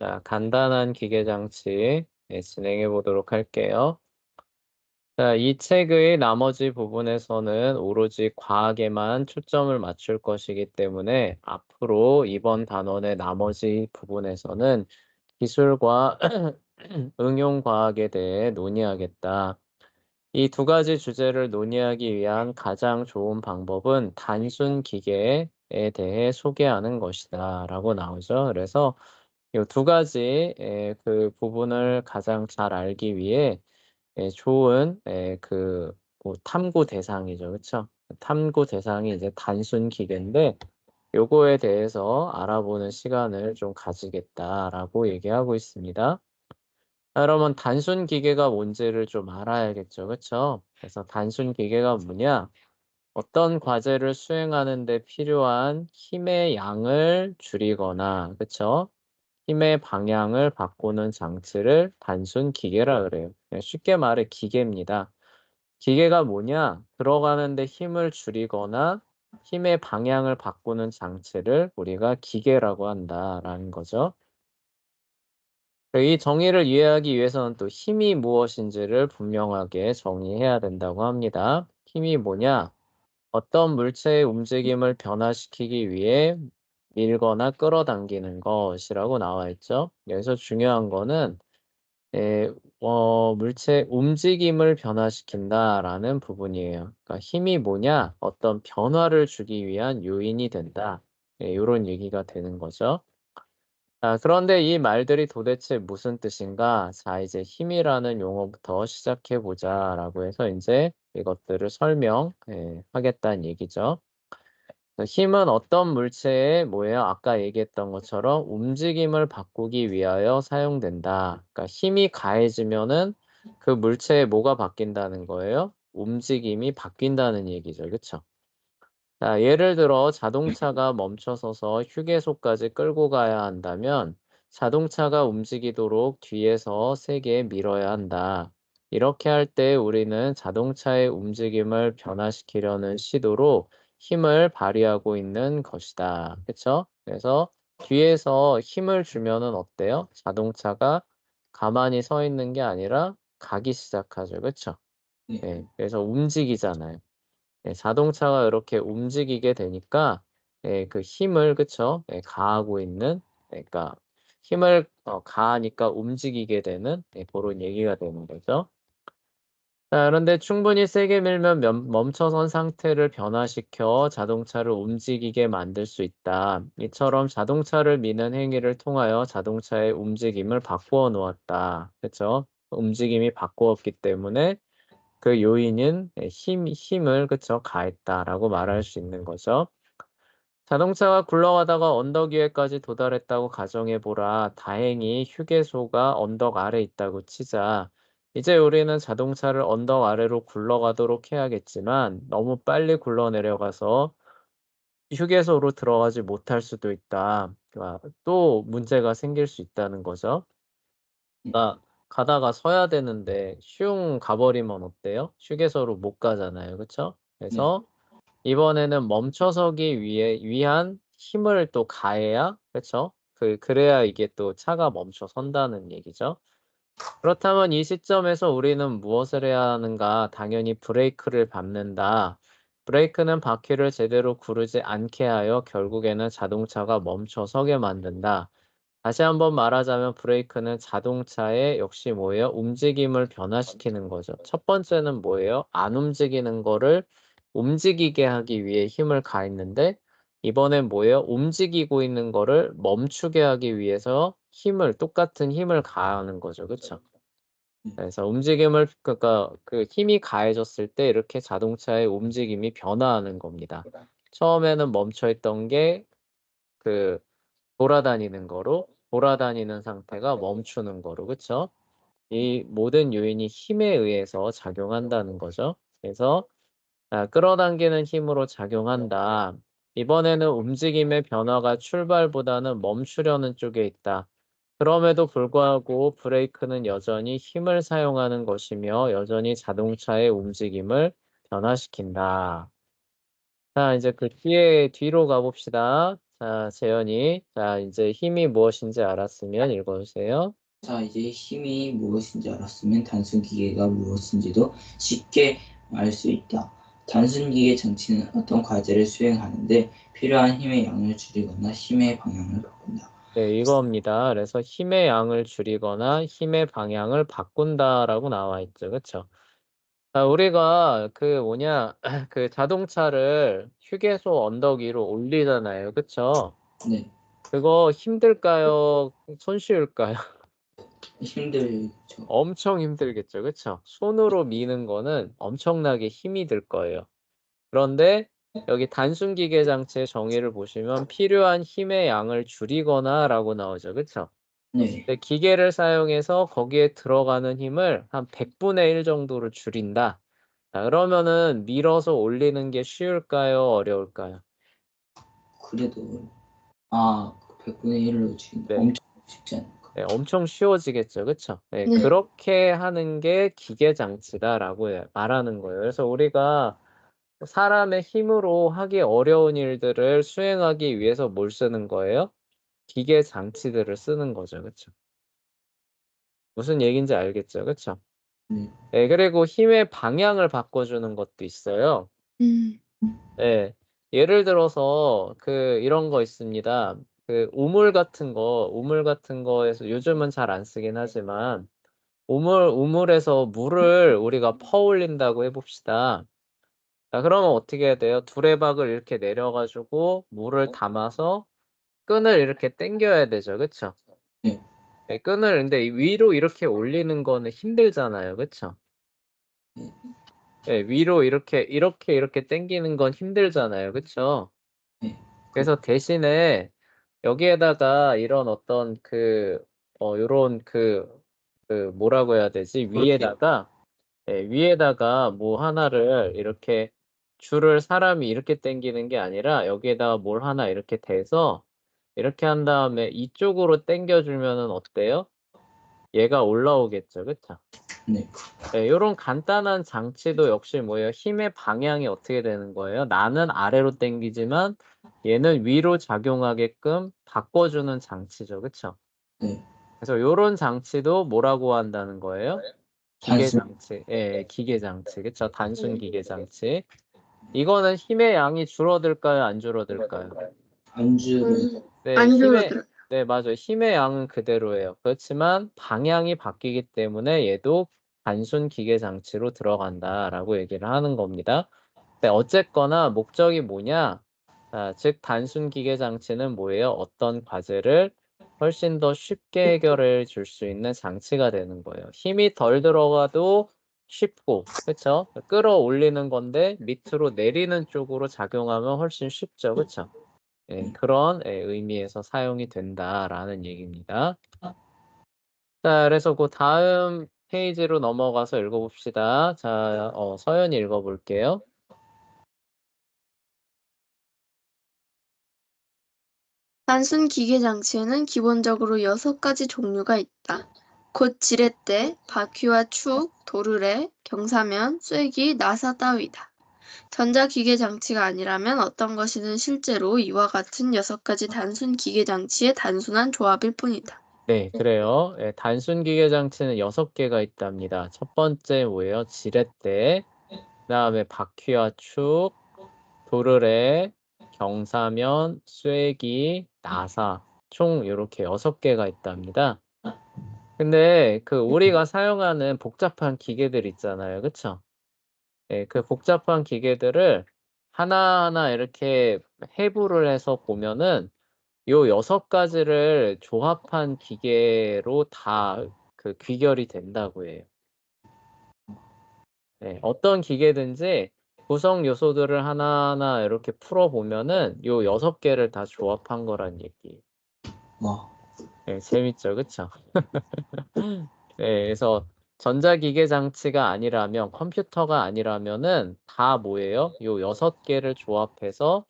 자, 간단한 기계장치 진행해 보도록 할게요. 자, 이 책의 나머지 부분에서는 오로지 과학에만 초점을 맞출 것이기 때문에 앞으로 이번 단원의 나머지 부분에서는 기술과 응용 과학에 대해 논의하겠다. 이 두 가지 주제를 논의하기 위한 가장 좋은 방법은 단순 기계에 대해 소개하는 것이다 라고 나오죠. 그래서 이 두 가지 그 부분을 가장 잘 알기 위해 좋은 뭐 탐구 대상이죠. 그쵸? 탐구 대상이 이제 단순 기계인데 요거에 대해서 알아보는 시간을 좀 가지겠다라고 얘기하고 있습니다. 자, 그러면 단순 기계가 뭔지를 좀 알아야겠죠. 그쵸? 그래서 단순 기계가 뭐냐? 어떤 과제를 수행하는 데 필요한 힘의 양을 줄이거나, 그쵸? 힘의 방향을 바꾸는 장치를 단순 기계라 그래요. 그냥 쉽게 말해 기계입니다. 기계가 뭐냐? 들어가는데 힘을 줄이거나 힘의 방향을 바꾸는 장치를 우리가 기계라고 한다라는 거죠. 이 정의를 이해하기 위해서는 또 힘이 무엇인지를 분명하게 정의해야 된다고 합니다. 힘이 뭐냐? 어떤 물체의 움직임을 변화시키기 위해 밀거나 끌어당기는 것이라고 나와 있죠. 여기서 중요한 거는 예, 물체의 움직임을 변화시킨다라는 부분이에요. 그러니까 힘이 뭐냐? 어떤 변화를 주기 위한 요인이 된다. 예, 요런 얘기가 되는 거죠. 자, 그런데 이 말들이 도대체 무슨 뜻인가? 자, 이제 힘이라는 용어부터 시작해 보자라고 해서 이제 이것들을 하겠다는 얘기죠. 힘은 어떤 물체의 뭐예요? 아까 얘기했던 것처럼 움직임을 바꾸기 위하여 사용된다. 그러니까 힘이 가해지면은 그 물체에 뭐가 바뀐다는 거예요? 움직임이 바뀐다는 얘기죠. 그쵸? 자, 예를 들어 자동차가 멈춰서서 휴게소까지 끌고 가야 한다면 자동차가 움직이도록 뒤에서 세게 밀어야 한다. 이렇게 할 때 우리는 자동차의 움직임을 변화시키려는 시도로 힘을 발휘하고 있는 것이다. 그쵸? 그래서 뒤에서 힘을 주면은 어때요? 자동차가 가만히 서 있는 게 아니라 가기 시작하죠. 그쵸? 네, 그래서 움직이잖아요. 예, 자동차가 이렇게 움직이게 되니까 그 힘을 그쵸? 예, 가하고 있는 그러니까 힘을 가하니까 움직이게 되는 그런 얘기가 되는 거죠. 자, 그런데 충분히 세게 밀면 멈춰선 상태를 변화시켜 자동차를 움직이게 만들 수 있다. 이처럼 자동차를 미는 행위를 통하여 자동차의 움직임을 바꾸어 놓았다. 그쵸? 움직임이 바꾸었기 때문에 그 요인은 힘을 그쵸 가했다라고 말할 수 있는 거죠. 자동차가 굴러가다가 언덕 위에까지 도달했다고 가정해 보라. 다행히 휴게소가 언덕 아래 있다고 치자. 이제 우리는 자동차를 언덕 아래로 굴러가도록 해야겠지만 너무 빨리 굴러 내려가서 휴게소로 들어가지 못할 수도 있다. 그러니까 또 문제가 생길 수 있다는 거죠. 나 가다가 서야 되는데 슝 가버리면 어때요? 휴게소로 못 가잖아요. 그쵸? 그래서 이번에는 멈춰서기 위한 힘을 또 가해야 그쵸? 그래야 이게 또 차가 멈춰 선다는 얘기죠. 그렇다면 이 시점에서 우리는 무엇을 해야 하는가? 당연히 브레이크를 밟는다. 브레이크는 바퀴를 제대로 구르지 않게 하여 결국에는 자동차가 멈춰 서게 만든다. 다시 한번 말하자면 브레이크는 자동차의 역시 뭐예요? 움직임을 변화시키는 거죠. 첫 번째는 뭐예요? 안 움직이는 거를 움직이게 하기 위해 힘을 가했는데 이번엔 뭐예요? 움직이고 있는 거를 멈추게 하기 위해서 똑같은 힘을 가하는 거죠. 그쵸? 그래서 그러니까 그 힘이 가해졌을 때 이렇게 자동차의 움직임이 변화하는 겁니다. 처음에는 멈춰 있던 게 그 돌아다니는 상태가 멈추는 거로, 그쵸? 이 모든 요인이 힘에 의해서 작용한다는 거죠. 그래서 끌어당기는 힘으로 작용한다. 이번에는 움직임의 변화가 출발보다는 멈추려는 쪽에 있다. 그럼에도 불구하고 브레이크는 여전히 힘을 사용하는 것이며 여전히 자동차의 움직임을 변화시킨다. 자, 이제 그 뒤로 가봅시다. 자, 재현이. 자, 이제 힘이 무엇인지 알았으면 읽어주세요. 자, 이제 힘이 무엇인지 알았으면 단순 기계가 무엇인지도 쉽게 알 수 있다. 단순 기계 장치는 어떤 과제를 수행하는데 필요한 힘의 양을 줄이거나 힘의 방향을 바꾼다. 네, 이거입니다. 그래서 힘의 양을 줄이거나 힘의 방향을 바꾼다라고 나와 있죠. 그쵸? 자, 우리가 그 뭐냐, 그 자동차를 휴게소 언덕 위로 올리잖아요. 그쵸? 네, 그거 힘들까요? 손쉬울까요? 힘들죠. 엄청 힘들겠죠. 그쵸? 손으로 미는 거는 엄청나게 힘이 들 거예요. 그런데 여기 단순 기계 장치의 정의를 보시면 필요한 힘의 양을 줄이거나 라고 나오죠. 그쵸? 네, 근데 기계를 사용해서 거기에 들어가는 힘을 한 100분의 1 정도로 줄인다. 자, 그러면은 밀어서 올리는 게 쉬울까요? 어려울까요? 그래도 100분의 1로 줄인다. 네. 엄청 쉽지 않을까. 네, 엄청 쉬워지겠죠. 그쵸? 네, 네. 그렇게 하는 게 기계 장치다라고 말하는 거예요. 그래서 우리가 사람의 힘으로 하기 어려운 일들을 수행하기 위해서 뭘 쓰는 거예요? 기계 장치들을 쓰는 거죠. 그쵸? 무슨 얘기인지 알겠죠? 그쵸? 네, 네, 그리고 힘의 방향을 바꿔주는 것도 있어요. 네, 예를 들어서 이런 거 있습니다. 우물 같은 거에서 요즘은 잘 안 쓰긴 하지만 우물에서 물을 우리가 퍼올린다고 해봅시다. 자, 그러면 어떻게 해야 돼요? 두레박을 이렇게 내려가지고 물을 담아서 끈을 이렇게 당겨야 되죠. 그쵸? 네, 네, 끈을 근데 위로 이렇게 올리는 거는 힘들잖아요. 그쵸? 네, 네, 위로 이렇게 당기는 건 힘들잖아요. 그쵸? 네. 그래서 대신에 여기에다가 이런 어떤 요런 뭐라고 해야 되지? 위에다가 뭐 하나를 이렇게 줄을 사람이 이렇게 당기는 게 아니라 여기에다가 뭘 하나 이렇게 대서 이렇게 한 다음에 이쪽으로 당겨주면은 어때요? 얘가 올라오겠죠. 그쵸? 네, 네, 요런 간단한 장치도 역시 뭐예요? 힘의 방향이 어떻게 되는 거예요? 나는 아래로 당기지만 얘는 위로 작용하게끔 바꿔주는 장치죠. 그쵸? 네. 그래서 요런 장치도 뭐라고 한다는 거예요? 기계 단순 장치. 예, 기계 장치. 그쵸? 단순 기계 장치. 이거는 힘의 양이 줄어들까요? 안 줄어들까요? 안주를 네, 안 줄어들어요. 네, 맞아요. 힘의 양은 그대로예요. 그렇지만 방향이 바뀌기 때문에 얘도 단순 기계 장치로 들어간다라고 얘기를 하는 겁니다. 네, 어쨌거나 목적이 뭐냐? 자, 즉 단순 기계 장치는 뭐예요? 어떤 과제를 훨씬 더 쉽게 해결해 줄 수 있는 장치가 되는 거예요. 힘이 덜 들어가도 쉽고, 그쵸? 끌어올리는 건데 밑으로 내리는 쪽으로 작용하면 훨씬 쉽죠. 그쵸? 예, 그런 의미에서 사용이 된다라는 얘기입니다. 자, 그래서 그 다음 페이지로 넘어가서 읽어봅시다. 자, 서연이 읽어볼게요. 단순 기계 장치에는 기본적으로 6가지 종류가 있다. 곧 지렛대, 바퀴와 축, 도르래, 경사면, 쐐기, 나사 따위다. 전자기계 장치가 아니라면 어떤 것이든 실제로 이와 같은 6가지 단순 기계 장치의 단순한 조합일 뿐이다. 네, 그래요. 예, 단순 기계 장치는 6개가 있답니다. 첫 번째 뭐예요? 지렛대, 그다음에 바퀴와 축, 도르래, 경사면, 쐐기, 나사, 총 이렇게 6개가 있답니다. 근데 우리가 사용하는 복잡한 기계들 있잖아요. 그쵸? 예, 그 복잡한 기계들을 하나하나 이렇게 해부를 해서 보면은 요 6가지를 조합한 기계로 다 귀결이 된다고 해요. 네, 어떤 기계든지 구성 요소들을 하나하나 이렇게 풀어보면은 요 6개를 다 조합한 거란 얘기예요. 와, 네, 재밌죠, 그쵸? 네, 그래서 전자기계 장치가 아니라면, 컴퓨터가 아니라면은 다 뭐예요? 요 6개를 조합해서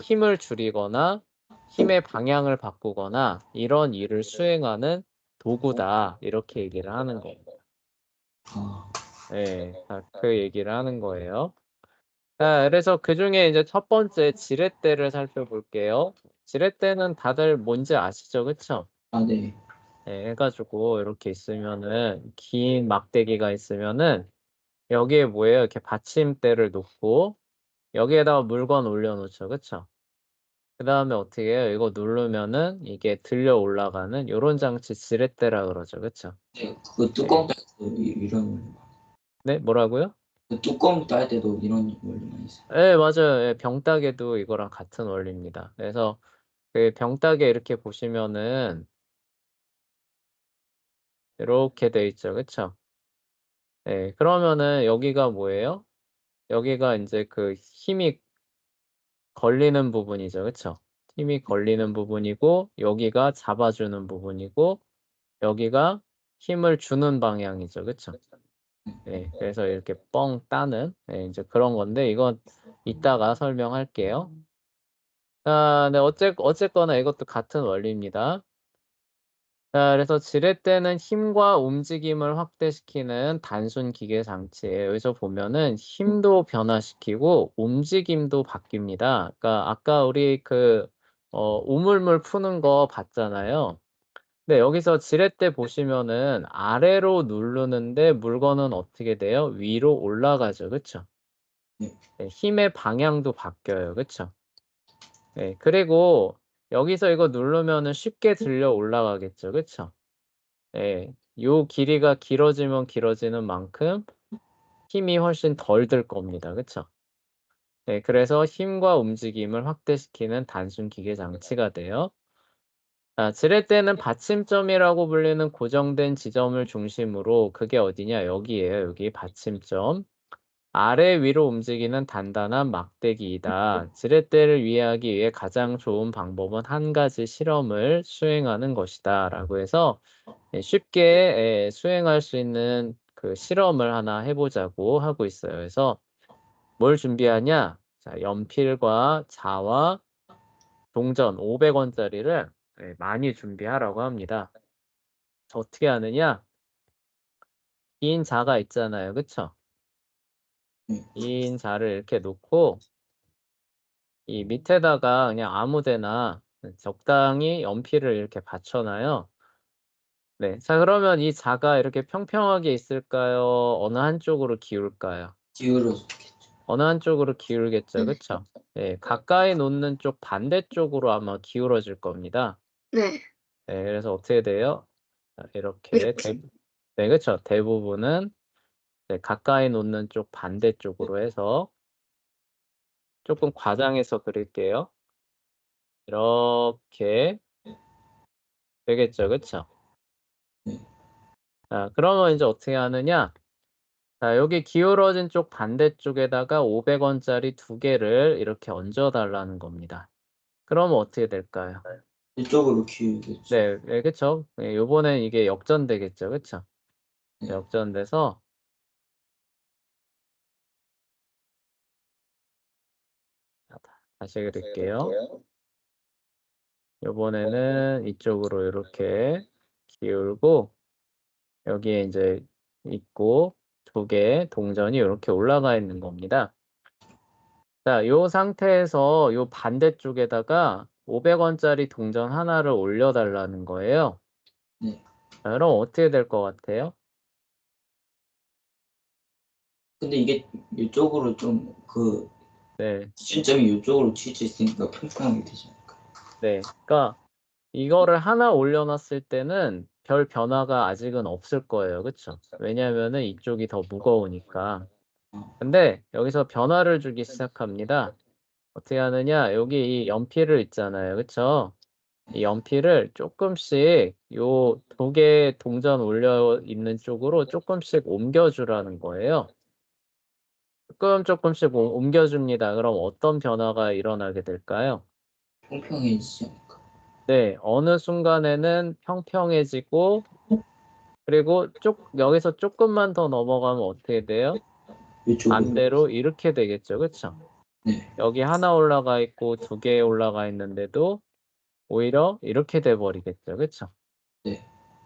힘을 줄이거나 힘의 방향을 바꾸거나 이런 일을 수행하는 도구다. 이렇게 얘기를 하는 거예요. 아, 네, 그 얘기를 하는 거예요. 자, 그래서 그중에 이제 첫 번째 지렛대를 살펴볼게요. 지렛대는 다들 뭔지 아시죠? 그쵸? 네. 네, 해가지고 이렇게 있으면은 긴 막대기가 있으면은 여기에 뭐예요? 이렇게 받침대를 놓고 여기에다가 물건 올려놓죠. 그쵸? 그 다음에 어떻게 해요? 이거 누르면은 이게 들려 올라가는 요런 장치 지렛대라 그러죠. 그쵸? 네, 그 뚜껑 딸 때도 이런 원리만. 네, 뭐라고요? 그 뚜껑 딸 때도 이런 원리만 있어요. 네, 맞아요. 예, 병따개도 이거랑 같은 원리입니다. 그래서 그 병따개 이렇게 보시면은 이렇게 돼 있죠. 그쵸? 네, 그러면은 여기가 뭐예요? 여기가 이제 그 힘이 걸리는 부분이죠. 그쵸? 힘이 걸리는 부분이고 여기가 잡아주는 부분이고 여기가 힘을 주는 방향이죠. 그쵸? 네, 그래서 이렇게 뻥 따는 네, 이제 그런 건데 이건 이따가 설명할게요. 자, 네, 어쨌거나 이것도 같은 원리입니다. 자, 그래서 지렛대는 힘과 움직임을 확대시키는 단순 기계 장치예요. 여기서 보면은 힘도 변화시키고 움직임도 바뀝니다. 그러니까 아까 우리 우물물 푸는 거 봤잖아요. 네, 여기서 지렛대 보시면은 아래로 누르는데 물건은 어떻게 돼요? 위로 올라가죠. 그쵸? 네. 네, 힘의 방향도 바뀌어요. 그쵸? 네, 그리고 여기서 이거 누르면은 쉽게 들려 올라가겠죠. 그쵸? 네, 요 길이가 길어지면 길어지는 만큼 힘이 훨씬 덜 들 겁니다. 그쵸? 네, 그래서 힘과 움직임을 확대시키는 단순 기계 장치가 돼요. 지렛대는 받침점이라고 불리는 고정된 지점을 중심으로 그게 어디냐? 여기에요. 여기 받침점. 아래 위로 움직이는 단단한 막대기이다. 지렛대를 이해하기 위해 가장 좋은 방법은 한 가지 실험을 수행하는 것이다. 라고 해서 쉽게 수행할 수 있는 그 실험을 하나 해보자고 하고 있어요. 그래서 뭘 준비하냐? 자, 연필과 자와 동전 500원짜리를 많이 준비하라고 합니다. 어떻게 하느냐? 긴 자가 있잖아요. 그쵸? 네. 긴 자를 이렇게 놓고 이 밑에다가 그냥 아무 데나 적당히 연필을 이렇게 받쳐놔요. 네. 자, 그러면 이 자가 이렇게 평평하게 있을까요? 어느 한쪽으로 기울까요? 기울어서 좋겠죠. 어느 한쪽으로 기울겠죠. 그쵸? 네. 가까이 놓는 쪽 반대쪽으로 아마 기울어질 겁니다. 네. 네. 그래서 어떻게 돼요? 자, 이렇게 이렇게. 네, 그쵸. 대부분은 네, 가까이 놓는 쪽 반대쪽으로 해서 조금 과장해서 그릴게요. 이렇게 되겠죠. 그쵸? 네. 자, 그러면 이제 어떻게 하느냐? 자, 여기 기울어진 쪽 반대쪽에다가 500원짜리 두 개를 이렇게 얹어 달라는 겁니다. 그러면 어떻게 될까요? 이쪽으로 기울겠죠. 네, 네, 그쵸? 네, 요번엔 이게 역전되겠죠. 그쵸? 네. 역전돼서 다시 그릴게요. 요번에는 이쪽으로 이렇게 기울고 여기에 이제 있고 두 개 동전이 이렇게 올라가 있는 겁니다. 자, 요 상태에서 요 반대쪽에다가 500원짜리 동전 하나를 올려달라는 거예요. 네. 자, 그럼 어떻게 될 것 같아요? 근데 이게 이쪽으로 좀 그 네, 기준점이 이쪽으로 치우쳐 있으니까 평평하게 되지 않을까? 네. 그러니까 이거를 하나 올려놨을 때는 별 변화가 아직은 없을 거예요. 그쵸? 왜냐면은 이쪽이 더 무거우니까. 근데 여기서 변화를 주기 시작합니다. 어떻게 하느냐? 여기 이 연필을 있잖아요. 그쵸? 이 연필을 조금씩 요 두 개 동전 올려 있는 쪽으로 조금씩 옮겨주라는 거예요. 조금씩 옮겨줍니다. 그럼 어떤 변화가 일어나게 될까요? 평평해지지 않을까? 네, 어느 순간에는 평평해지고 그리고 여기서 조금만 더 넘어가면 어떻게 돼요? 이쪽으로. 반대로 이렇게 되겠죠. 그쵸? 네. 여기 하나 올라가 있고 두 개 올라가 있는데도 오히려 이렇게 돼 버리겠죠. 그쵸? 네.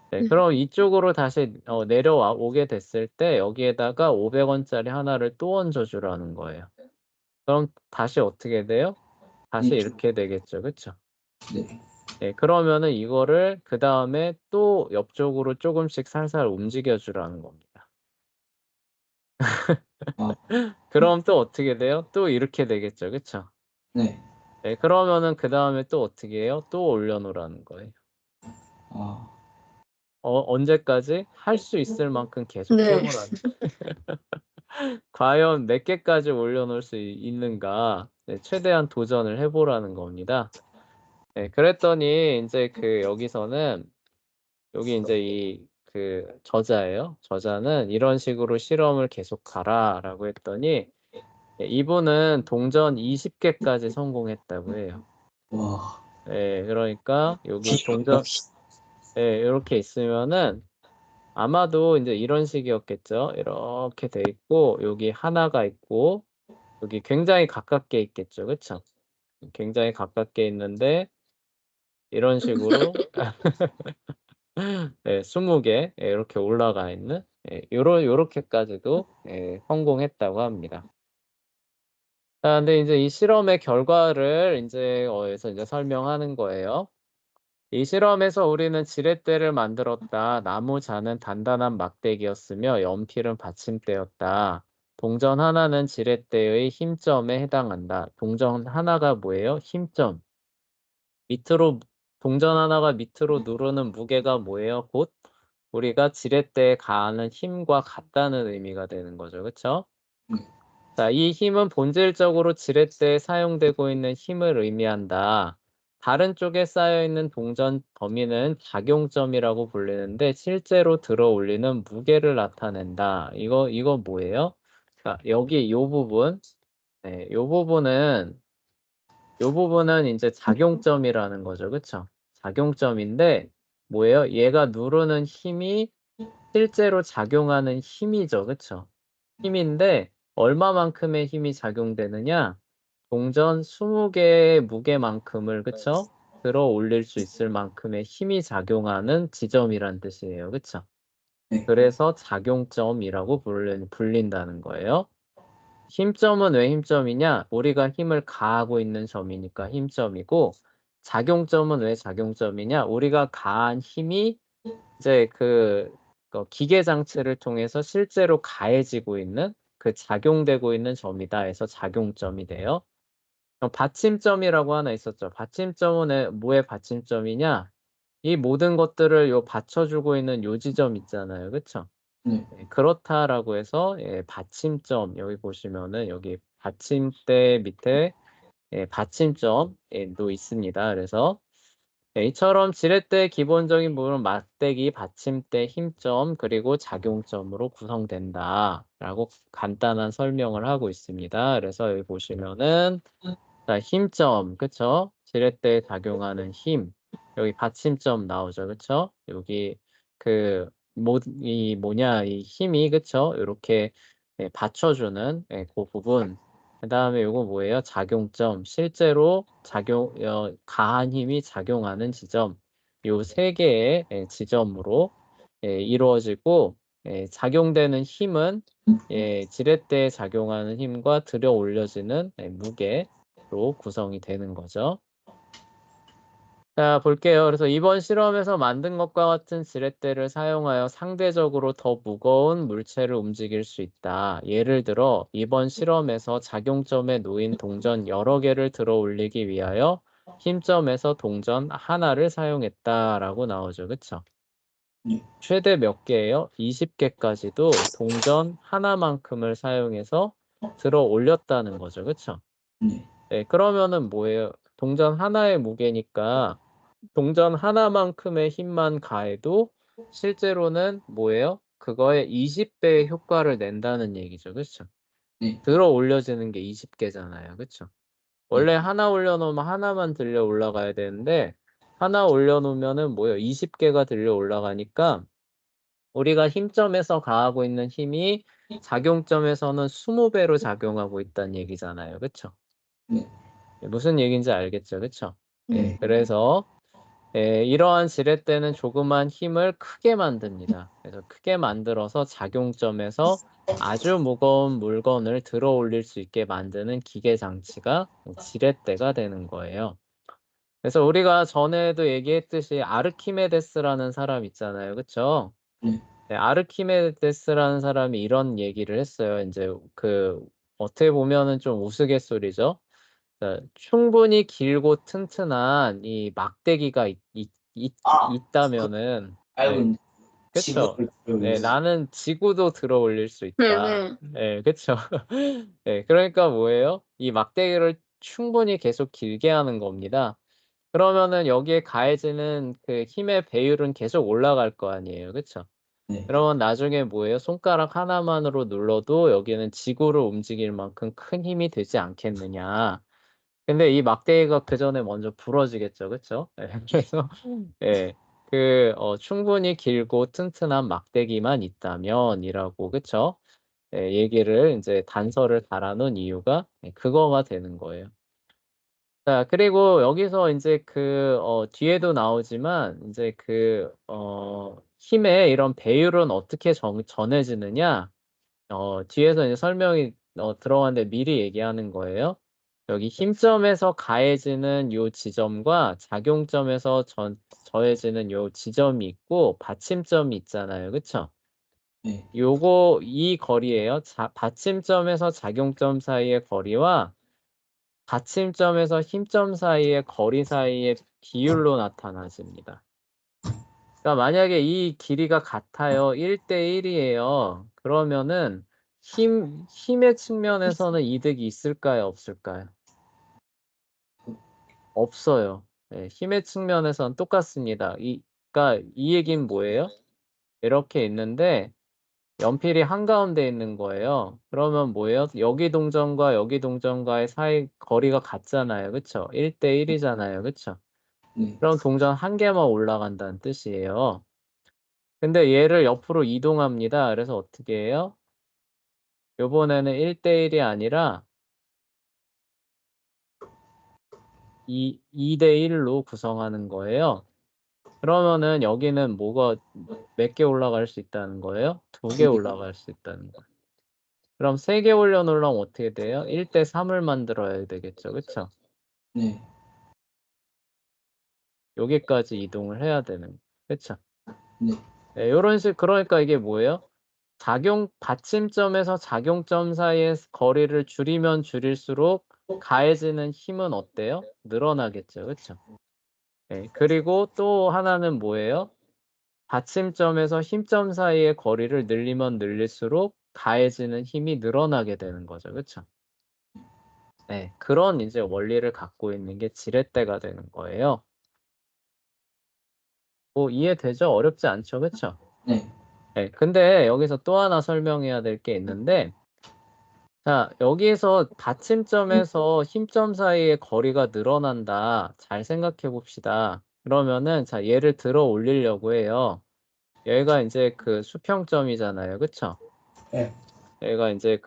네, 그럼 이쪽으로 다시 내려와 오게 됐을 때 여기에다가 500원짜리 하나를 또 얹어 주라는 거예요. 그럼 다시 어떻게 돼요? 다시 이쪽. 이렇게 되겠죠. 그쵸? 네. 네, 그러면은 이거를 그 다음에 또 옆쪽으로 조금씩 살살 움직여 주라는 겁니다. 아, 그럼 또 어떻게 돼요? 또 이렇게 되겠죠. 그쵸? 네. 네, 그러면은 그 다음에 또 어떻게 해요? 또 올려놓으라는 거예요. 아, 언제까지? 할 수 있을 만큼 계속 네. 해보라는. 과연 몇 개까지 올려놓을 수 있는가? 네, 최대한 도전을 해보라는 겁니다. 네, 그랬더니 이제 그 여기서는 여기 이제 이 그 저자예요. 저자는 이런 식으로 실험을 계속 가라라고 했더니 이분은 동전 20개까지 성공했다고 해요. 와. 예, 그러니까 여기 동전 예, 이렇게 있으면은 아마도 이제 이런 식이었겠죠. 이렇게 돼 있고 여기 하나가 있고 여기 굉장히 가깝게 있겠죠. 그쵸? 굉장히 가깝게 있는데 이런 식으로 네, 20개 이렇게 올라가 있는 요렇게까지도 성공했다고 합니다. 자, 근데 이제 이 실험의 결과를 여기서 이제 설명하는 거예요. 이 실험에서 우리는 지렛대를 만들었다. 나무 잔은 단단한 막대기였으며 연필은 받침대였다. 동전 하나는 지렛대의 힘점에 해당한다. 동전 하나가 뭐예요? 힘점. 밑으로 동전 하나가 밑으로 누르는 무게가 뭐예요? 곧 우리가 지렛대에 가하는 힘과 같다는 의미가 되는 거죠. 그쵸? 자, 이 힘은 본질적으로 지렛대에 사용되고 있는 힘을 의미한다. 다른 쪽에 쌓여 있는 동전 범위는 작용점이라고 불리는데 실제로 들어 올리는 무게를 나타낸다. 이거 뭐예요? 자, 여기 요 부분. 네, 요 부분은 이제 작용점이라는 거죠. 그쵸? 작용점인데 뭐예요? 얘가 누르는 힘이 실제로 작용하는 힘이죠. 그쵸? 힘인데 얼마만큼의 힘이 작용되느냐? 동전 20개의 무게만큼을 그쵸? 들어 올릴 수 있을 만큼의 힘이 작용하는 지점이란 뜻이에요. 그쵸? 네. 그래서 작용점이라고 불린다는 거예요. 힘점은 왜 힘점이냐? 우리가 힘을 가하고 있는 점이니까 힘점이고, 작용점은 왜 작용점이냐? 우리가 가한 힘이 이제 기계 장치를 통해서 실제로 가해지고 있는 작용되고 있는 점이다 해서 작용점이 돼요. 받침점이라고 하나 있었죠. 받침점은 뭐의 받침점이냐? 이 모든 것들을 받쳐주고 있는 요 지점 있잖아요. 그쵸? 네. 그렇다라고 해서 받침점 여기 보시면은 여기 받침대 밑에 받침점도 있습니다. 그래서 이처럼 지렛대의 기본적인 부분은 막대기, 받침대, 힘점 그리고 작용점으로 구성된다라고 간단한 설명을 하고 있습니다. 그래서 여기 보시면은 자, 힘점, 그쵸? 지렛대에 작용하는 힘. 여기 받침점 나오죠, 그쵸? 여기 이 힘이, 그쵸? 이렇게 받쳐주는 그 부분. 그 다음에 요거 뭐예요? 작용점. 실제로 가한 힘이 작용하는 지점. 요 세 개의 지점으로 이루어지고, 작용되는 힘은 지렛대에 작용하는 힘과 들어 올려지는 무게, 로 구성이 되는 거죠. 자, 볼게요. 그래서 이번 실험에서 만든 것과 같은 지렛대를 사용하여 상대적으로 더 무거운 물체를 움직일 수 있다. 예를 들어 이번 실험에서 작용점에 놓인 동전 여러 개를 들어 올리기 위하여 힘점에서 동전 하나를 사용했다라고 나오죠. 그쵸? 네. 최대 몇 개예요? 20개까지도 동전 하나만큼을 사용해서 들어 올렸다는 거죠. 그쵸? 네. 네, 그러면은 뭐예요? 동전 하나의 무게니까 동전 하나만큼의 힘만 가해도 실제로는 뭐예요? 그거의 20배의 효과를 낸다는 얘기죠. 그쵸? 네. 들어 올려지는 게 20개잖아요. 그쵸? 원래 하나 올려놓으면 하나만 들려 올라가야 되는데 하나 올려놓으면은 뭐예요? 20개가 들려 올라가니까 우리가 힘점에서 가하고 있는 힘이 작용점에서는 20배로 작용하고 있다는 얘기잖아요. 그쵸? 네. 무슨 얘기인지 알겠죠? 그쵸? 네. 그래서 이러한 지렛대는 조그만 힘을 크게 만듭니다. 그래서 크게 만들어서 작용점에서 아주 무거운 물건을 들어 올릴 수 있게 만드는 기계 장치가 지렛대가 되는 거예요. 그래서 우리가 전에도 얘기했듯이 아르키메데스라는 사람 있잖아요. 그쵸? 네. 네, 아르키메데스라는 사람이 이런 얘기를 했어요. 이제 어떻게 보면은 좀 우스갯소리죠. 충분히 길고 튼튼한 이 막대기가 있다면은, 알고 네, 있는데 그쵸? 지구를 네, 들어올릴 수 나는 지구도 들어 올릴 수 있다. 네. 네, 그쵸? 네, 그러니까 뭐예요? 이 막대기를 충분히 계속 길게 하는 겁니다. 그러면은 여기에 가해지는 그 힘의 배율은 계속 올라갈 거 아니에요. 그쵸? 네. 그러면 나중에 뭐예요? 손가락 하나만으로 눌러도 여기는 지구를 움직일 만큼 큰 힘이 되지 않겠느냐. 근데 이 막대기가 그 전에 먼저 부러지겠죠. 그쵸? 예, 그래서, 예, 충분히 길고 튼튼한 막대기만 있다면이라고, 그쵸? 예, 얘기를 이제 단서를 달아놓은 이유가 그거가 되는 거예요. 자, 그리고 여기서 이제 뒤에도 나오지만, 이제 힘의 이런 배율은 어떻게 전해지느냐, 뒤에서 이제 설명이 들어가는데 미리 얘기하는 거예요. 여기 힘점에서 가해지는 요 지점과 작용점에서 저해지는 요 지점이 있고, 받침점이 있잖아요. 그쵸? 네. 이 거리예요. 받침점에서 작용점 사이의 거리와 받침점에서 힘점 사이의 거리 사이의 비율로 나타나집니다. 그러니까 만약에 이 길이가 같아요. 1대 1이에요. 그러면은 힘의 측면에서는 이득이 있을까요? 없을까요? 없어요. 네, 힘의 측면에서는 똑같습니다. 그러니까 이 얘기는 뭐예요? 이렇게 있는데 연필이 한가운데 있는 거예요. 그러면 뭐예요? 여기 동점과 여기 동점과의 사이 거리가 같잖아요. 그쵸? 1대 1이잖아요. 그쵸? 네. 그럼 동전 한 개만 올라간다는 뜻이에요. 근데 얘를 옆으로 이동합니다. 그래서 어떻게 해요? 요번에는 1대 1이 아니라 2대 1로 구성하는 거예요. 그러면은 여기는 몇 개 올라갈 수 있다는 거예요? 2개 올라갈 수 있다는 거예요. 그럼 3개 올려놓으려면 어떻게 돼요? 1대 3을 만들어야 되겠죠. 그쵸? 네. 여기까지 이동을 해야 되는 거예요. 그쵸? 네. 네, 그러니까 이게 뭐예요? 받침점에서 작용점 사이의 거리를 줄이면 줄일수록 가해지는 힘은 어때요? 늘어나겠죠. 그쵸? 네, 그리고 또 하나는 뭐예요? 받침점에서 힘점 사이의 거리를 늘리면 늘릴수록 가해지는 힘이 늘어나게 되는 거죠. 그쵸? 네, 그런 이제 원리를 갖고 있는 게 지렛대가 되는 거예요. 뭐 이해되죠? 어렵지 않죠? 그쵸? 네. 네, 근데 여기서 또 하나 설명해야 될 게 있는데, 자, 여기에서 받침점에서 힘점 사이의 거리가 늘어난다. 잘 생각해 봅시다. 그러면은, 자, 얘를 들어 올리려고 해요. 얘가 이제 수평점이잖아요. 그쵸? 네. 얘가 이제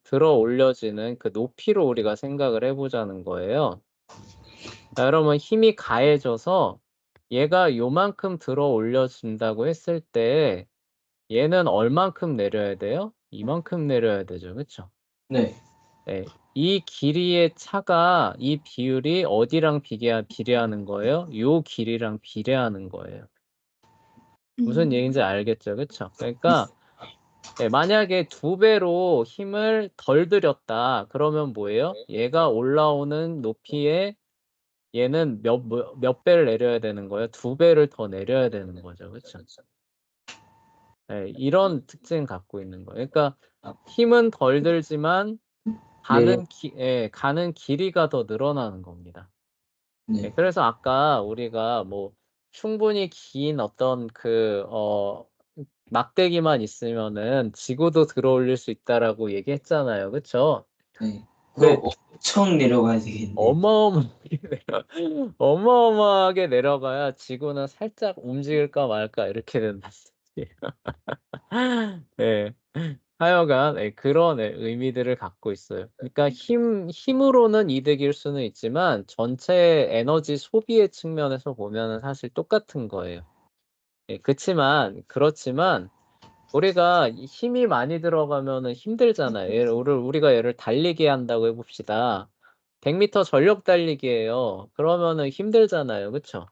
들어 올려지는 높이로 우리가 생각을 해보자는 거예요. 자, 그러면 힘이 가해져서 얘가 요만큼 들어 올려진다고 했을 때 얘는 얼만큼 내려야 돼요? 이만큼 내려야 되죠. 그쵸? 네. 네. 이 길이의 차가 이 비율이 어디랑 비례하는 거예요? 요 길이랑 비례하는 거예요. 무슨 얘기인지 알겠죠? 그쵸? 그러니까 네, 만약에 2배로 힘을 덜 들였다. 그러면 뭐예요? 얘가 올라오는 높이에 얘는 몇 배를 내려야 되는 거예요? 2배를 더 내려야 되는 거죠. 그쵸? 네, 이런 특징 갖고 있는 거예요. 그러니까 힘은 덜 들지만 내려. 가는 길이가 더 늘어나는 겁니다. 네. 네, 그래서 아까 우리가 뭐 충분히 긴 어떤 막대기만 있으면은 지구도 들어올릴 수 있다라고 얘기했잖아요. 그쵸? 네. 그럼 근데 엄청 내려가야 되겠네. 어마어마하게 어마어마하게 내려가야 지구는 살짝 움직일까 말까 이렇게 된다. 네. 하여간 그런 의미들을 갖고 있어요. 그러니까 힘으로는 이득일 수는 있지만 전체 에너지 소비의 측면에서 보면은 사실 똑같은 거예요. 그렇지만 우리가 힘이 많이 들어가면은 힘들잖아요. 우리가 얘를 달리게 한다고 해봅시다. 100m 전력 달리기예요. 그러면은 힘들잖아요. 그쵸?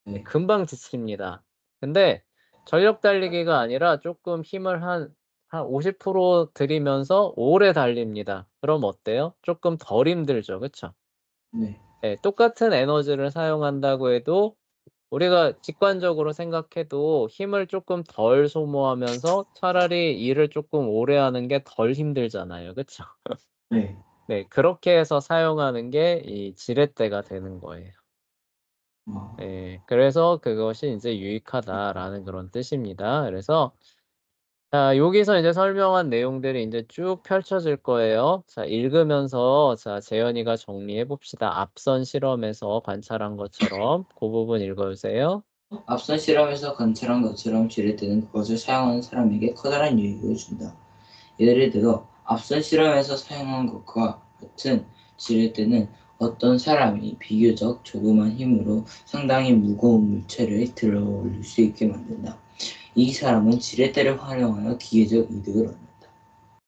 네. 금방 지칩니다. 근데 전력 달리기가 아니라 조금 힘을 한 50% 들이면서 오래 달립니다. 그럼 어때요? 조금 덜 힘들죠. 그쵸? 네. 네, 똑같은 에너지를 사용한다고 해도 우리가 직관적으로 생각해도 힘을 조금 덜 소모하면서 차라리 일을 조금 오래 하는 게 덜 힘들잖아요. 그쵸? 네. 네, 그렇게 해서 사용하는 게 이 지렛대가 되는 거예요. 어, 네, 그래서 그것이 이제 유익하다라는 그런 뜻입니다. 그래서 자, 여기서 이제 설명한 내용들이 이제 쭉 펼쳐질 거예요. 자, 읽으면서 자, 재현이가 정리해 봅시다. 앞선 실험에서 관찰한 것처럼 그 부분 읽어주세요. 앞선 실험에서 관찰한 것처럼 지렛대는 그것을 사용하는 사람에게 커다란 유익을 준다. 예를 들어 앞선 실험에서 사용한 것과 같은 지렛대는 어떤 사람이 비교적 조그만 힘으로 상당히 무거운 물체를 들어 올릴 수 있게 만든다. 이 사람은 지렛대를 활용하여 기계적 이득을 얻는다.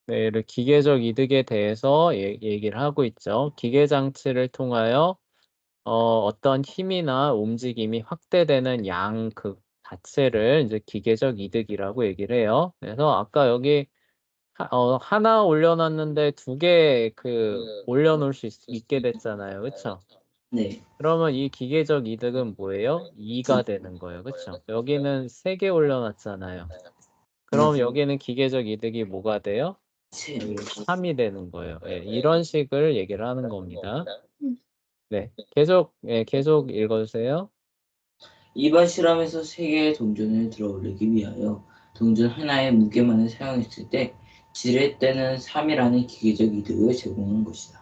네, 이 기계적 이득에 대해서 얘기를 하고 있죠. 기계 장치를 통하여 어떤 힘이나 움직임이 확대되는 양 그 자체를 이제 기계적 이득이라고 얘기를 해요. 그래서 아까 여기 하나 올려놨는데 2개 올려놓을 수 있게 됐잖아요. 그쵸? 네, 그러면 이 기계적 이득은 뭐예요? 2가 되는 거예요. 그쵸? 여기는 3개 올려놨잖아요. 그럼 네. 여기는 기계적 이득이 뭐가 돼요? 세. 여기 3이 되는 거예요. 예, 이런 식을 얘기를 하는 겁니다. 음. 네, 계속 읽어주세요. 이번 실험에서 세 개의 동전을 들어 올리기 위하여 동전 하나의 무게만을 사용했을 때 지렛대는 3이라는 기계적 이득을 제공한 것이다.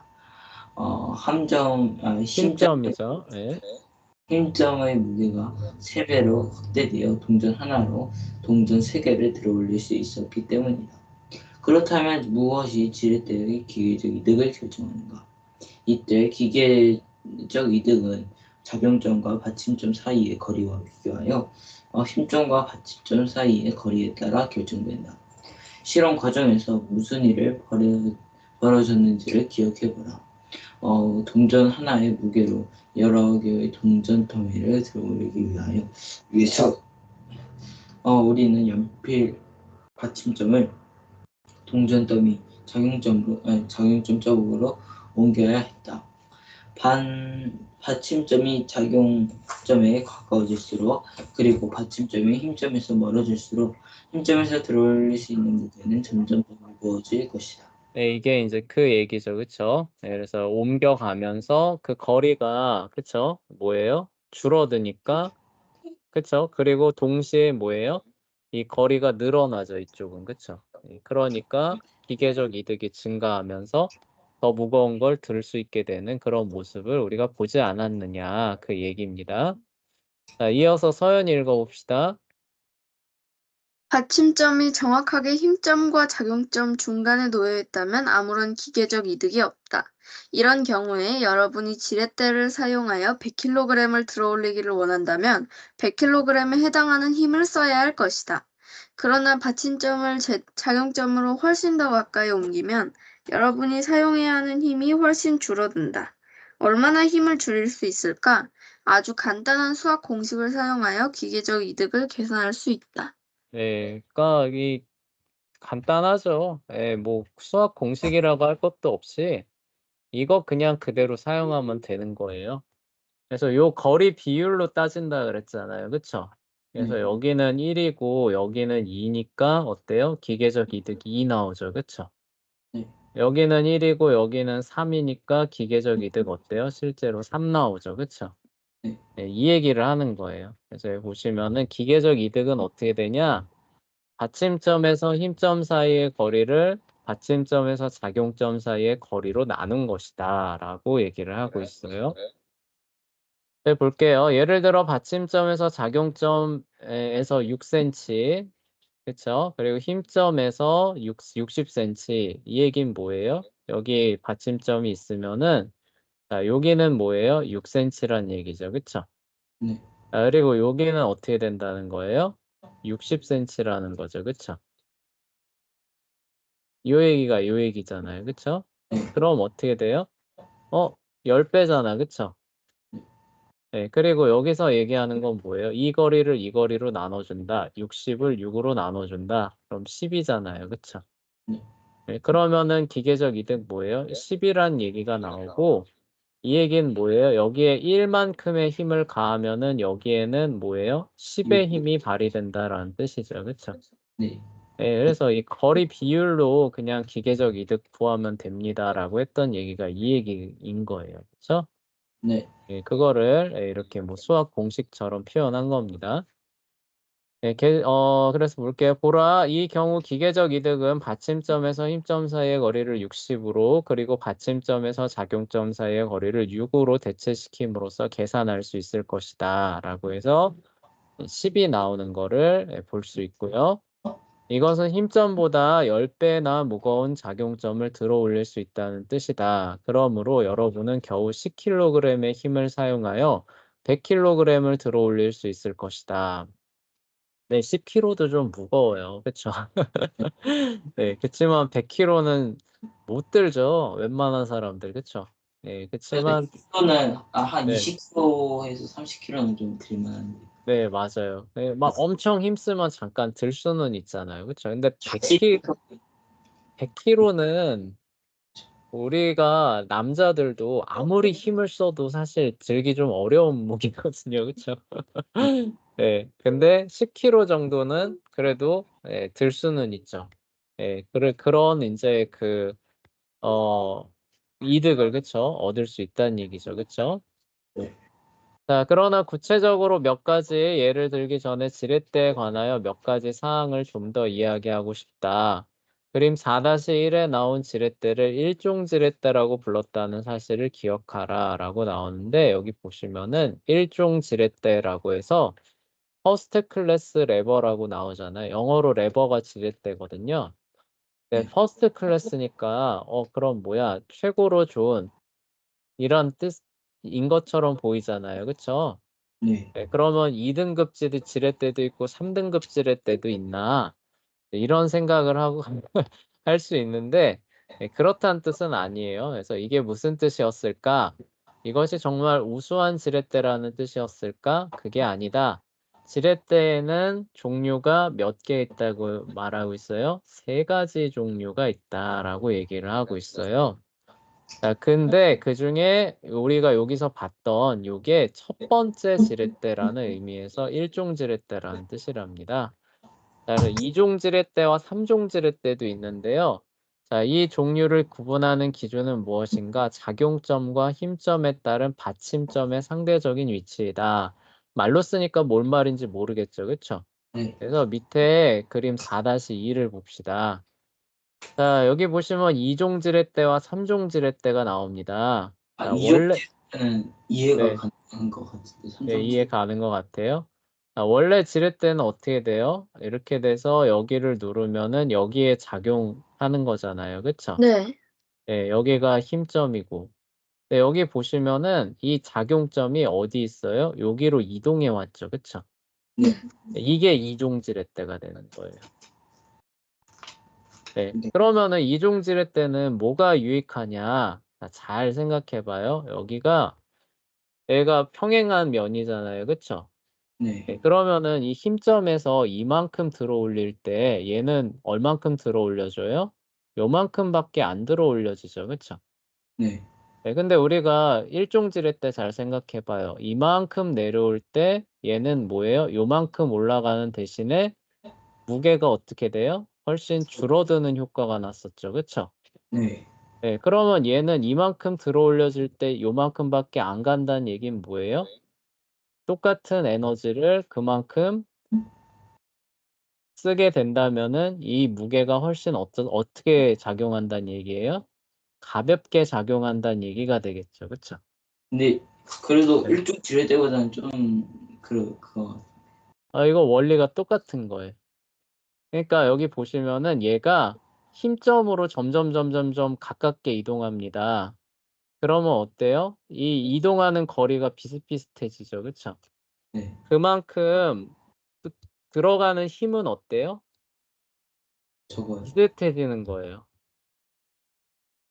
힘점이죠. 예. 힘점의 무게가 3배로 확대되어 동전 하나로 동전 3개를 들어 올릴 수 있었기 때문이다. 그렇다면 무엇이 지렛대의 기계적 이득을 결정하는가? 이때 기계적 이득은 작용점과 받침점 사이의 거리와 비교하여 힘점과 받침점 사이의 거리에 따라 결정된다. 실험 과정에서 무슨 일을 벌어졌는지를 기억해보라. 동전 하나의 무게로 여러 개의 동전 더미를 들어올리기 위해서 우리는 연필 받침점을 동전 더미 작용점 쪽으로 옮겨야 했다. 받침점이 작용점에 가까워질수록 그리고 받침점이 힘점에서 멀어질수록 힘점에서 들어올릴 수 있는 무게는 점점 더 무거워질 것이다. 네, 이게 이제 그 얘기죠. 그쵸? 네, 그래서 옮겨가면서 그 거리가, 그쵸? 뭐예요? 줄어드니까, 그쵸? 그리고 동시에 뭐예요? 이 거리가 늘어나죠. 이쪽은. 그쵸? 네, 그러니까 기계적 이득이 증가하면서 더 무거운 걸 들 수 있게 되는 그런 모습을 우리가 보지 않았느냐. 그 얘기입니다. 자, 이어서 서연이 읽어봅시다. 받침점이 정확하게 힘점과 작용점 중간에 놓여 있다면 아무런 기계적 이득이 없다. 이런 경우에 여러분이 지렛대를 사용하여 100kg을 들어 올리기를 원한다면 100kg에 해당하는 힘을 써야 할 것이다. 그러나 받침점을 작용점으로 훨씬 더 가까이 옮기면 여러분이 사용해야 하는 힘이 훨씬 줄어든다. 얼마나 힘을 줄일 수 있을까? 아주 간단한 수학 공식을 사용하여 기계적 이득을 계산할 수 있다. 네, 그러니까 이 간단하죠. 예, 뭐 수학 공식이라고 할 것도 없이 이거 그냥 그대로 사용하면 되는 거예요. 그래서 요 거리 비율로 따진다 그랬잖아요. 그쵸? 그래서 네. 여기는 1이고 여기는 2니까 어때요? 기계적 이득 2 나오죠. 그쵸? 네. 여기는 1이고 여기는 3이니까 기계적 이득 어때요? 실제로 3 나오죠. 그쵸? 네. 네, 이 얘기를 하는 거예요. 그래서 여기 보시면은 기계적 이득은 어떻게 되냐? 받침점에서 힘점 사이의 거리를 받침점에서 작용점 사이의 거리로 나눈 것이다 라고 얘기를 하고 있어요. 네, 볼게요. 예를 들어 받침점에서 작용점에서 6cm, 그쵸? 그리고 힘점에서 60cm. 이 얘기는 뭐예요? 여기 받침점이 있으면은 자, 여기는 뭐예요? 6cm란 얘기죠. 그쵸? 네. 자, 그리고 여기는 어떻게 된다는 거예요? 60cm라는 거죠. 그쵸? 요 얘기가 요 얘기잖아요. 그쵸? 네. 그럼 어떻게 돼요? 10배잖아. 그쵸? 네, 그리고 여기서 얘기하는 건 뭐예요? 이 거리를 이 거리로 나눠준다. 60을 6으로 나눠준다. 그럼 10이잖아요. 그쵸? 네. 네, 그러면은 기계적 이득 뭐예요? 10이란 얘기가 나오고, 이 얘기는 뭐예요? 여기에 1만큼의 힘을 가하면은 여기에는 뭐예요? 10의 힘이 발휘된다라는 뜻이죠. 그쵸? 네. 네, 그래서 이 거리 비율로 그냥 기계적 이득 구하면 됩니다라고 했던 얘기가 이 얘기인 거예요. 그쵸? 네. 예, 그거를 이렇게 뭐 수학 공식처럼 표현한 겁니다. 예, 그래서 볼게요. 보라, 이 경우 기계적 이득은 받침점에서 힘점 사이의 거리를 60으로 그리고 받침점에서 작용점 사이의 거리를 6으로 대체시킴으로써 계산할 수 있을 것이다. 라고 해서 10이 나오는 거를 볼 수 있고요. 이것은 힘점보다 10배나 무거운 작용점을 들어 올릴 수 있다는 뜻이다. 그러므로 여러분은 겨우 10kg의 힘을 사용하여 100kg을 들어 올릴 수 있을 것이다. 네, 10kg도 좀 무거워요. 그쵸? 네, 그치만 100kg는 못 들죠. 웬만한 사람들. 그쵸? 네, 그치만, 10kg는 한 네, 20kg에서 30kg는 좀 들만한데. 네, 맞아요. 네, 막 엄청 힘쓰면 잠깐 들 수는 있잖아요. 그쵸? 근데 40kg 100kg는 우리가 남자들도 아무리 힘을 써도 사실 들기 좀 어려운 무기거든요. 그쵸? 네, 근데 10kg 정도는 그래도 들 수는 있죠. 그런 이제 어, 이득을, 그쵸? 얻을 수 있다는 얘기죠. 그쵸? 네. 자, 그러나 구체적으로 몇 가지 예를 들기 전에 지렛대에 관하여 몇 가지 사항을 좀 더 이야기하고 싶다. 그림 4-1에 나온 지렛대를 일종 지렛대라고 불렀다는 사실을 기억하라 라고 나오는데 여기 보시면은 일종 지렛대라고 해서 퍼스트 클래스 레버라고 나오잖아요. 영어로 레버가 지렛대거든요. 네, 네. 퍼스트 클래스니까 그럼 뭐야? 최고로 좋은 이런 뜻인 것처럼 보이잖아요. 그쵸? 네. 네, 그러면 2등급 지렛대도 있고 3등급 지렛대도 있나? 네, 이런 생각을 하고 할 수 있는데 그렇다는 뜻은 아니에요. 그래서 이게 무슨 뜻이었을까? 이것이 정말 우수한 지렛대라는 뜻이었을까? 그게 아니다. 지렛대에는 종류가 몇 개 있다고 말하고 있어요? 3가지 종류가 있다라고 얘기를 하고 있어요. 자, 근데 그 중에 우리가 여기서 봤던 요게 첫 번째 지렛대라는 의미에서 일종 지렛대라는 뜻이랍니다. 자, 그래서 2종 지렛대와 3종 지렛대도 있는데요. 자, 이 종류를 구분하는 기준은 무엇인가? 작용점과 힘점에 따른 받침점의 상대적인 위치이다. 말로 쓰니까 뭔 말인지 모르겠죠. 그쵸? 네. 그래서 밑에 그림 4-2를 봅시다. 자, 여기 보시면 2종 지렛대와 3종 지렛대가 나옵니다. 자, 원래, 이정도는 이해가 네, 가능한 것 같은데 네, 3종 이해 가는 것 같아요. 자, 원래 지렛대는 어떻게 돼요? 이렇게 돼서 여기를 누르면은 여기에 작용하는 거잖아요. 그쵸? 네. 네, 여기가 힘점이고. 네, 여기 보시면은 이 작용점이 어디 있어요? 여기로 이동해 왔죠. 그쵸? 네. 이게 2종 지렛대가 되는 거예요. 네, 네. 그러면은 이종질의 때는 뭐가 유익하냐? 자, 잘 생각해봐요. 여기가 얘가 평행한 면이잖아요. 그쵸? 네. 네, 그러면은 이 힘점에서 이만큼 들어 올릴 때 얘는 얼만큼 들어 올려줘요? 요만큼밖에 안 들어 올려지죠. 그쵸? 네. 네, 근데 우리가 일종질의 때 잘 생각해봐요. 이만큼 내려올 때 얘는 뭐예요? 요만큼 올라가는 대신에 무게가 어떻게 돼요? 훨씬 줄어드는 효과가 났었죠. 그쵸? 네. 네, 그러면 얘는 이만큼 들어 올려질 때 요만큼밖에 안 간다는 얘기는 뭐예요? 똑같은 에너지를 그만큼 쓰게 된다면은 이 무게가 훨씬 어떻게 작용한다는 얘기예요? 가볍게 작용한다는 얘기가 되겠죠. 그쵸? 근데 그래도 네. 일종 지렛대보다는 좀 그거 이거 원리가 똑같은 거예요. 그러니까 여기 보시면은 얘가 힘점으로 점점 가깝게 이동합니다. 그러면 어때요? 이 이동하는 거리가 비슷비슷해지죠. 그쵸? 네. 그만큼 그 들어가는 힘은 어때요? 저거 비슷해지는 거예요.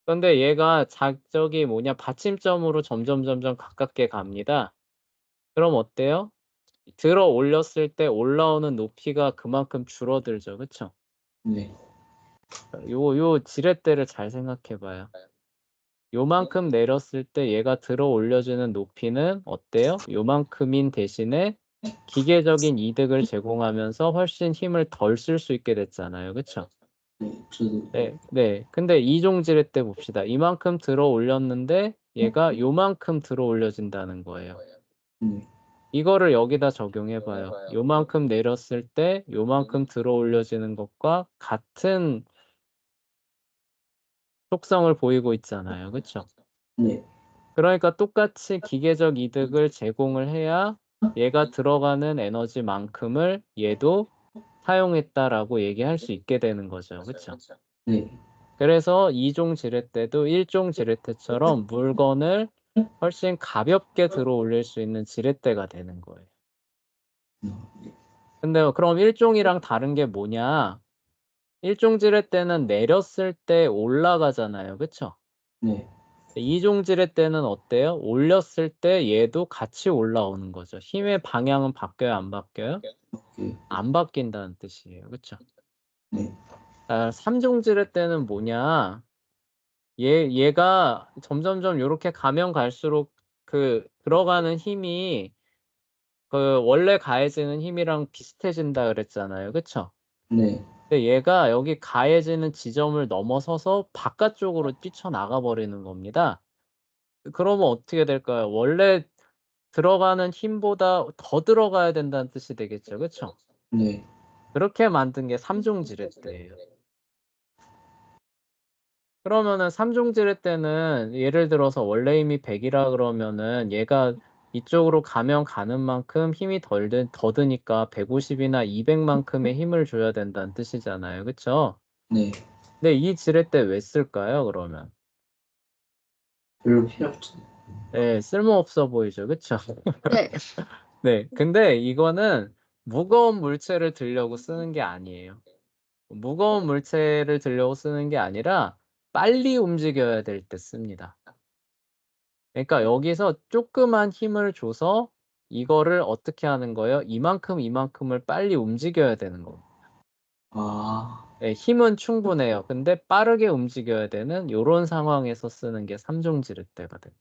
그런데 얘가 저기 뭐냐 받침점으로 점점 가깝게 갑니다. 그럼 어때요? 들어 올렸을 때 올라오는 높이가 그만큼 줄어들죠. 그쵸? 네. 요 지렛대를 잘 생각해 봐요. 요만큼 내렸을 때 얘가 들어 올려주는 높이는 어때요? 요만큼인 대신에 기계적인 이득을 제공하면서 훨씬 힘을 덜 쓸 수 있게 됐잖아요. 그쵸? 네. 저도. 네. 근데 이종 지렛대 봅시다. 이만큼 들어 올렸는데 얘가 요만큼 들어 올려진다는 거예요. 네. 이거를 여기다 적용해 봐요. 요만큼 내렸을 때 요만큼 들어 올려지는 것과 같은 속성을 보이고 있잖아요. 그쵸? 네. 그러니까 똑같이 기계적 이득을 제공을 해야 얘가 들어가는 에너지만큼을 얘도 사용했다라고 얘기할 수 있게 되는 거죠. 그쵸? 네. 그래서 2종 지렛대도 1종 지렛대처럼 물건을 훨씬 가볍게 들어 올릴 수 있는 지렛대가 되는 거예요. 네. 근데 그럼 1종이랑 다른 게 뭐냐? 1종 지렛대는 내렸을 때 올라가잖아요. 그쵸? 네. 2종 지렛대는 어때요? 올렸을 때 얘도 같이 올라오는 거죠. 힘의 방향은 바뀌어요, 안 바뀌어요? 네. 안 바뀐다는 뜻이에요. 그쵸? 네. 3종 지렛대는 뭐냐? 얘가 점점점 요렇게 가면 갈수록 그 들어가는 힘이 그 원래 가해지는 힘이랑 비슷해진다 그랬잖아요. 그쵸? 네. 근데 얘가 여기 가해지는 지점을 넘어서서 바깥쪽으로 뛰쳐나가 버리는 겁니다. 그러면 어떻게 될까요? 원래 들어가는 힘보다 더 들어가야 된다는 뜻이 되겠죠. 그쵸? 네. 그렇게 만든 게 3종 지렛대예요. 그러면은 3종 지렛대는 예를 들어서 원래 힘이 100이라 그러면은 얘가 이쪽으로 가면 가는 만큼 힘이 더 드니까 150이나 200만큼의 힘을 줘야 된다는 뜻이잖아요. 그쵸? 네. 근데 이 지렛대 왜 쓸까요, 그러면? 별로 필요 없죠. 네, 쓸모없어 보이죠. 그쵸? 네. 네, 근데 이거는 무거운 물체를 들려고 쓰는 게 아니에요. 무거운 물체를 들려고 쓰는 게 아니라 빨리 움직여야 될 때 씁니다. 그러니까 여기서 조그만 힘을 줘서 이거를 어떻게 하는 거예요? 이만큼을 빨리 움직여야 되는 겁니다. 아. 네, 힘은 충분해요. 근데 빠르게 움직여야 되는 요런 상황에서 쓰는 게 3종 지렛대가 돼요.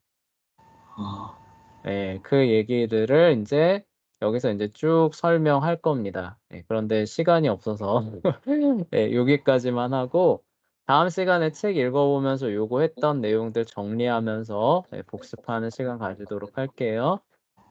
아. 네, 그 얘기들을 인제 여기서 인제 쭉 설명할 겁니다. 네, 그런데 시간이 없어서 네, 여기까지만 하고 다음 시간에 책 읽어보면서 요거 했던 내용들 정리하면서 네, 복습하는 시간 가지도록 할게요.